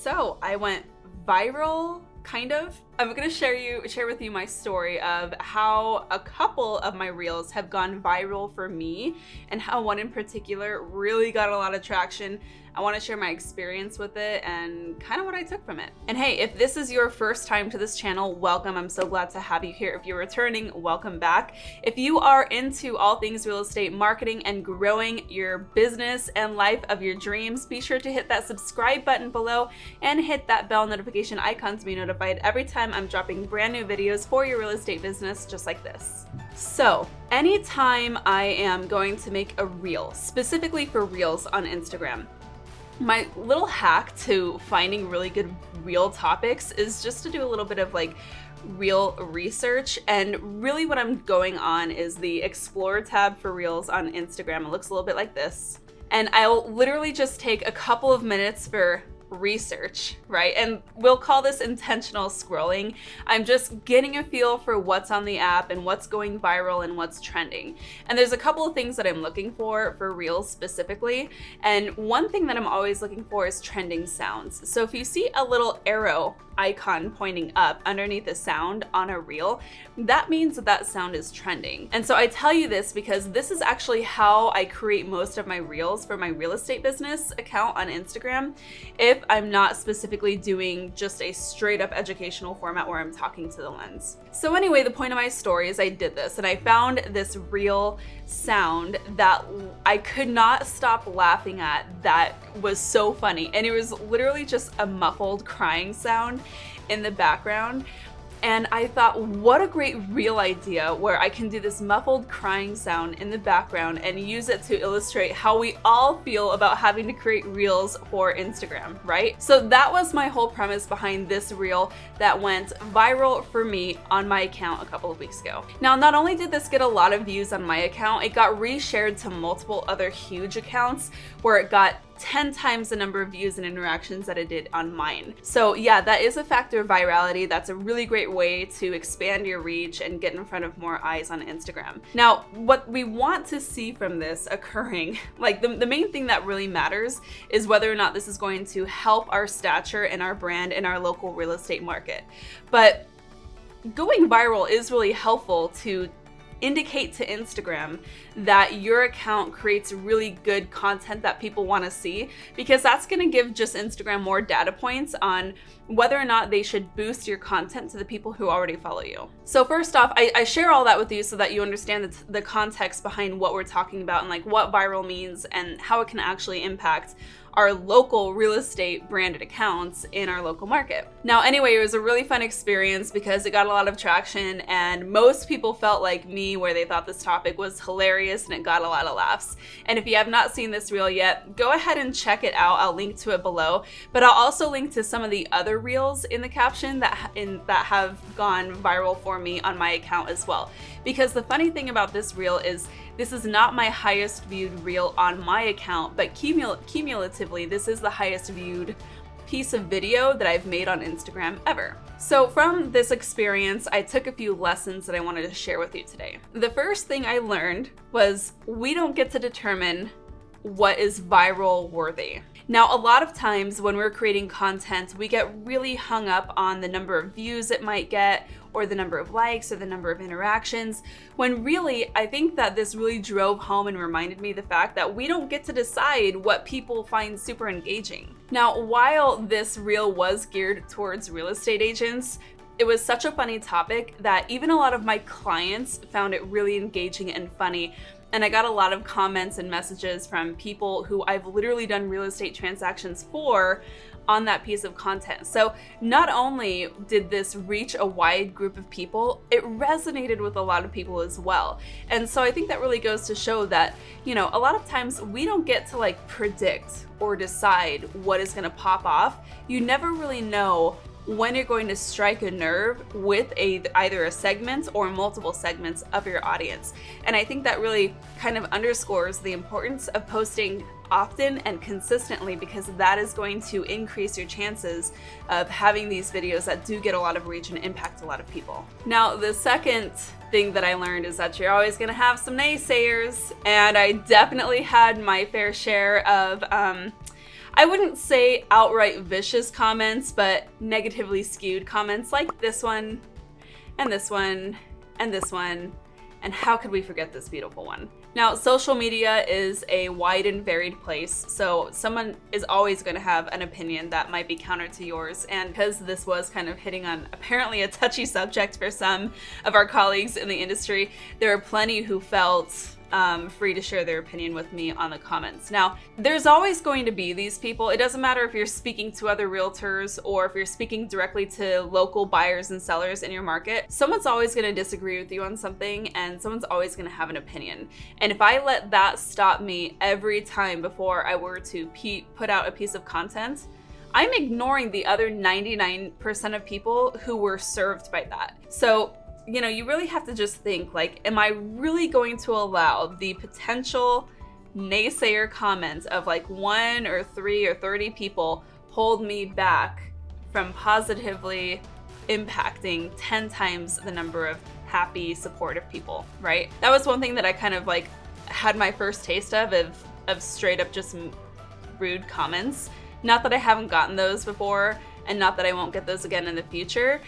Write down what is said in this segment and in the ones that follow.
So I went viral, kind of. I'm gonna share with you my story of how a couple of my reels have gone viral for me and how one in particular really got a lot of traction. I want to share my experience with it and kind of what I took from it. And hey, if this is your first time to this channel, welcome. I'm so glad to have you here. If you're returning, welcome back. If you are into all things real estate marketing and growing your business and life of your dreams, be sure to hit that subscribe button below and hit that bell notification icon to be notified every time I'm dropping brand new videos for your real estate business just like this. So anytime I am going to make a reel, specifically for reels on Instagram, my little hack to finding really good reel topics is just to do a little bit of like reel research. And really what I'm going on is the Explore tab for reels on Instagram. It looks a little bit like this. And I'll literally just take a couple of minutes for research, right? And we'll call this intentional scrolling. I'm just getting a feel for what's on the app and what's going viral and what's trending. And there's a couple of things that I'm looking for reels specifically. And one thing that I'm always looking for is trending sounds. So if you see a little arrow icon pointing up underneath a sound on a reel, that means that that sound is trending. And so I tell you this because this is actually how I create most of my reels for my real estate business account on Instagram, if I'm not specifically doing just a straight up educational format where I'm talking to the lens. So anyway, the point of my story is I did this and I found this reel sound that I could not stop laughing at that was so funny. And it was literally just a muffled crying sound in the background. And I thought, what a great reel idea where I can do this muffled crying sound in the background and use it to illustrate how we all feel about having to create reels for Instagram, right? So that was my whole premise behind this reel that went viral for me on my account a couple of weeks ago. Now, not only did this get a lot of views on my account, it got reshared to multiple other huge accounts where it got 10 times the number of views and interactions that it did on mine. So yeah, that is a factor of virality. That's a really great way to expand your reach and get in front of more eyes on Instagram. Now, what we want to see from this occurring, like the main thing that really matters is whether or not this is going to help our stature and our brand in our local real estate market. But going viral is really helpful to indicate to Instagram that your account creates really good content that people want to see, because that's going to give just Instagram more data points on whether or not they should boost your content to the people who already follow you. So first off, I share all that with you so that you understand the context behind what we're talking about and like what viral means and how it can actually impact our local real estate branded accounts in our local market. Now, anyway, it was a really fun experience because it got a lot of traction and most people felt like me where they thought this topic was hilarious and it got a lot of laughs. And if you have not seen this reel yet, go ahead and check it out. I'll link to it below, but I'll also link to some of the other reels in the caption that have gone viral for me on my account as well. Because the funny thing about this reel is this is not my highest viewed reel on my account, but cumulatively, this is the highest viewed piece of video that I've made on Instagram ever. So from this experience, I took a few lessons that I wanted to share with you today. The first thing I learned was we don't get to determine what is viral worthy. Now, a lot of times when we're creating content, we get really hung up on the number of views it might get or the number of likes or the number of interactions, when really, I think that this really drove home and reminded me the fact that we don't get to decide what people find super engaging. Now, while this reel was geared towards real estate agents, it was such a funny topic that even a lot of my clients found it really engaging and funny. And I got a lot of comments and messages from people who I've literally done real estate transactions for on that piece of content. So not only did this reach a wide group of people, it resonated with a lot of people as well. And so I think that really goes to show that, you know, a lot of times we don't get to like predict or decide what is gonna pop off. You never really know when you're going to strike a nerve with either a segment or multiple segments of your audience. And I think that really kind of underscores the importance of posting often and consistently, because that is going to increase your chances of having these videos that do get a lot of reach and impact a lot of people. Now, the second thing that I learned is that you're always going to have some naysayers, and I definitely had my fair share of I wouldn't say outright vicious comments, but negatively skewed comments like this one, and this one, and this one, and how could we forget this beautiful one? Now, social media is a wide and varied place, so someone is always going to have an opinion that might be counter to yours, and because this was kind of hitting on apparently a touchy subject for some of our colleagues in the industry, there are plenty who felt free to share their opinion with me on the comments. Now, there's always going to be these people. It doesn't matter if you're speaking to other realtors or if you're speaking directly to local buyers and sellers in your market. Someone's always going to disagree with you on something, and someone's always going to have an opinion. And if I let that stop me every time before I were to put out a piece of content, I'm ignoring the other 99% of people who were served by that. So, you know, you really have to just think, like, am I really going to allow the potential naysayer comments of like 1 or 3 or 30 people hold me back from positively impacting 10 times the number of happy, supportive people, right? That was one thing that I kind of like had my first taste of straight up just rude comments. Not that I haven't gotten those before, and not that I won't get those again in the future,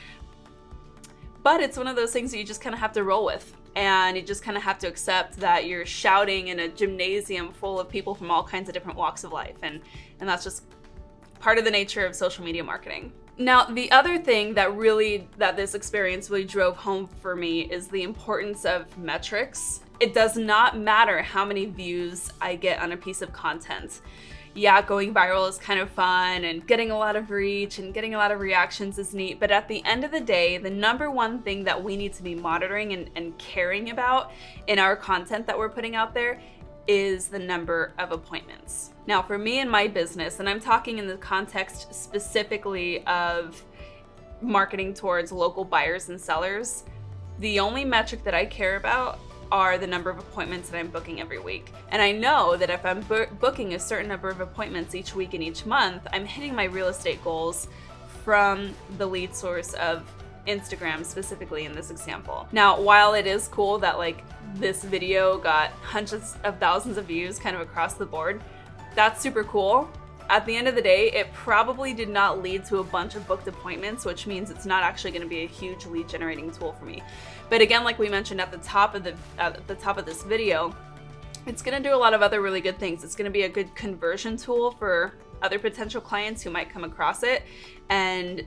but it's one of those things that you just kind of have to roll with, and you just kind of have to accept that you're shouting in a gymnasium full of people from all kinds of different walks of life, and that's just part of the nature of social media marketing. Now, the other thing that this experience really drove home for me is the importance of metrics. It does not matter how many views I get on a piece of content. Yeah, going viral is kind of fun, and getting a lot of reach and getting a lot of reactions is neat, but at the end of the day, the number one thing that we need to be monitoring and caring about in our content that we're putting out there is the number of appointments. Now, for me and my business, and I'm talking in the context specifically of marketing towards local buyers and sellers, the only metric that I care about are the number of appointments that I'm booking every week. And I know that if I'm booking a certain number of appointments each week and each month, I'm hitting my real estate goals from the lead source of Instagram, specifically in this example. Now, while it is cool that like this video got hundreds of thousands of views kind of across the board, that's super cool. At the end of the day, it probably did not lead to a bunch of booked appointments, which means it's not actually going to be a huge lead generating tool for me. But again, like we mentioned at the top of this video, it's going to do a lot of other really good things. It's going to be a good conversion tool for other potential clients who might come across it and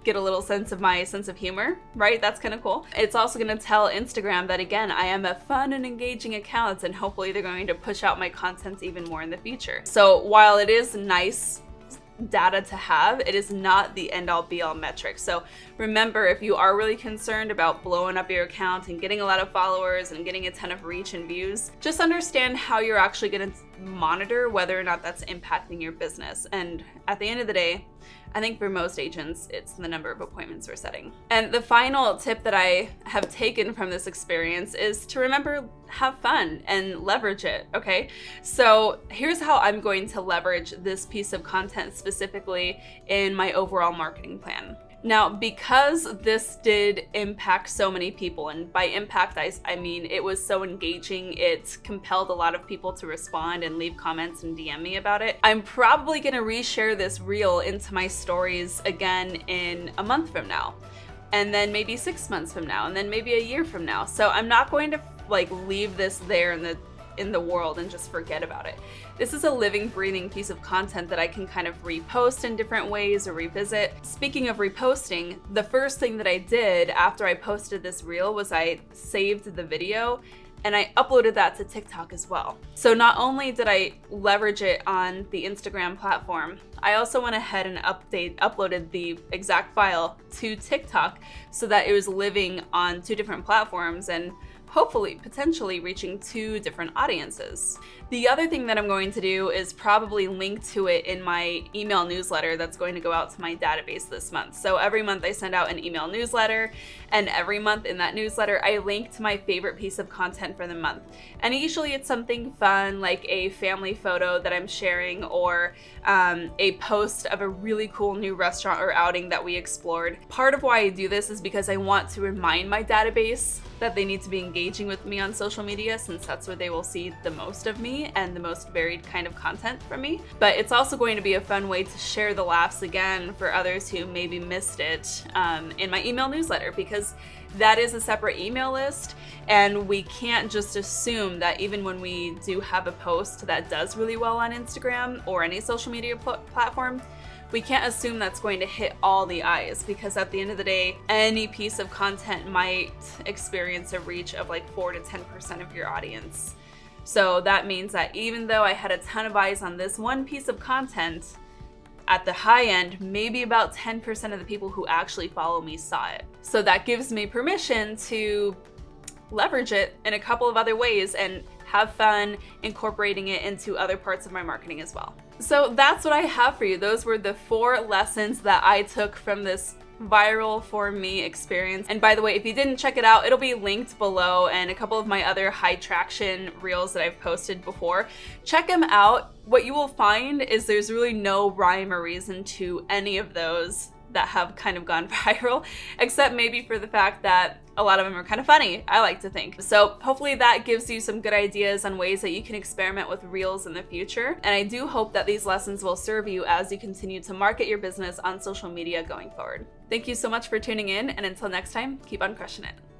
get a little sense of my sense of humor, right? That's kind of cool. It's also going to tell Instagram that, again, I am a fun and engaging account, and hopefully they're going to push out my content even more in the future. So while it is nice data to have, it is not the end-all be-all metric. So remember, if you are really concerned about blowing up your account and getting a lot of followers and getting a ton of reach and views, just understand how you're actually going to monitor whether or not that's impacting your business. And at the end of the day, I think for most agents, it's the number of appointments we're setting. And the final tip that I have taken from this experience is to remember, have fun and leverage it, okay? So here's how I'm going to leverage this piece of content specifically in my overall marketing plan. Now, because this did impact so many people, and by impact, I mean it was so engaging, it compelled a lot of people to respond and leave comments and DM me about it, I'm probably gonna reshare this reel into my stories again in a month from now, and then maybe 6 months from now, and then maybe a year from now. So I'm not going to like leave this there in the world and just forget about it. This is a living, breathing piece of content that I can kind of repost in different ways or revisit. Speaking of reposting, the first thing that I did after I posted this reel was I saved the video and I uploaded that to TikTok as well. So not only did I leverage it on the Instagram platform, I also went ahead and uploaded the exact file to TikTok so that it was living on 2 different platforms and hopefully, potentially reaching 2 different audiences. The other thing that I'm going to do is probably link to it in my email newsletter that's going to go out to my database this month. So every month I send out an email newsletter, and every month in that newsletter I link to my favorite piece of content for the month. And usually it's something fun like a family photo that I'm sharing, or a post of a really cool new restaurant or outing that we explored. Part of why I do this is because I want to remind my database that they need to be engaging with me on social media, since that's where they will see the most of me and the most varied kind of content from me. But it's also going to be a fun way to share the laughs again for others who maybe missed it in my email newsletter, because that is a separate email list, and we can't just assume that even when we do have a post that does really well on Instagram or any social media platform, we can't assume that's going to hit all the eyes, because at the end of the day, any piece of content might experience a reach of like 4 to 10% of your audience. So that means that even though I had a ton of eyes on this one piece of content, at the high end, maybe about 10% of the people who actually follow me saw it. So that gives me permission to leverage it in a couple of other ways and have fun incorporating it into other parts of my marketing as well. So that's what I have for you. Those were the 4 lessons that I took from this viral for me experience. And by the way, if you didn't check it out, it'll be linked below, and a couple of my other high traction reels that I've posted before. Check them out. What you will find is there's really no rhyme or reason to any of those that have kind of gone viral, except maybe for the fact that a lot of them are kind of funny, I like to think. So hopefully that gives you some good ideas on ways that you can experiment with reels in the future. And I do hope that these lessons will serve you as you continue to market your business on social media going forward. Thank you so much for tuning in, and until next time, keep on crushing it.